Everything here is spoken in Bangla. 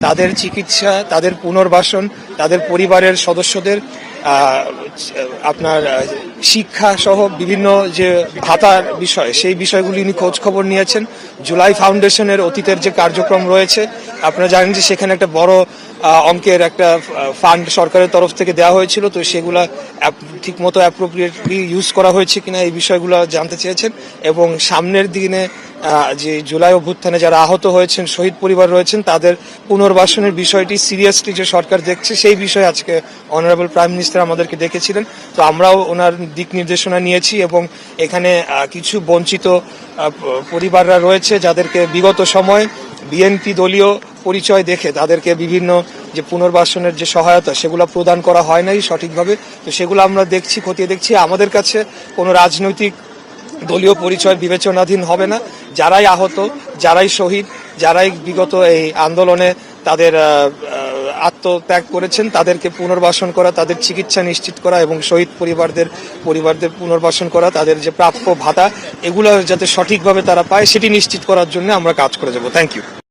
তাদের চিকিৎসা, তাদের পুনর্বাসন, তাদের পরিবারের সদস্যদের আপনার শিক্ষা সহ বিভিন্ন যে ভাতার বিষয়, সেই বিষয়গুলি উনি খোঁজ খবর নিয়েছেন। জুলাই ফাউন্ডেশনের অতীতের যে কার্যক্রম রয়েছে, আপনারা জানেন যে সেখানে একটা বড় অঙ্কের একটা ফান্ড সরকারের তরফ থেকে দেওয়া হয়েছিল, তো সেগুলা ঠিক মতো অ্যাপ্রোপ্রিয়েটলি ইউজ করা হয়েছে কিনা এই বিষয়গুলো জানতে চেয়েছেন। এবং সামনের দিনে যে জুলাই অভ্যুত্থানে যারা আহত হয়েছেন, শহীদ পরিবার রয়েছেন, তাদের পুনর্বাসনের বিষয়টি সিরিয়াসলি যে সরকার দেখছে সেই বিষয়ে আজকে অনারেবল প্রাইম মিনিস্টার আমাদেরকে ডেকেছিলেন। তো আমরাও ওনার দিক নির্দেশনা নিয়েছি এবং এখানে কিছু বঞ্চিত পরিবাররা রয়েছে যাদেরকে বিগত সময় বিএনপি দলীয় পরিচয় দেখে তাদেরকে বিভিন্ন যে পুনর্বাসনের যে সহায়তা সেগুলো প্রদান করা হয় নাই সঠিকভাবে। তো সেগুলো আমরা দেখছি, খতিয়ে দেখছি। আমাদের কাছে কোনো রাজনৈতিক দলীয় পরিচয় বিবেচনাধীন হবে না। যারাই আহত, যারাই শহীদ, যারাই বিগত এই আন্দোলনে তাদের আত্মত্যাগ করেছেন, তাদেরকে পুনর্বাসন করা, তাদের চিকিৎসা নিশ্চিত করা এবং শহীদ পরিবারদের পুনর্বাসন করা, তাদের যে প্রাপ্য ভাতা এগুলো যাতে সঠিকভাবে তারা পায় সেটি নিশ্চিত করার জন্য আমরা কাজ করে যাব। Thank you.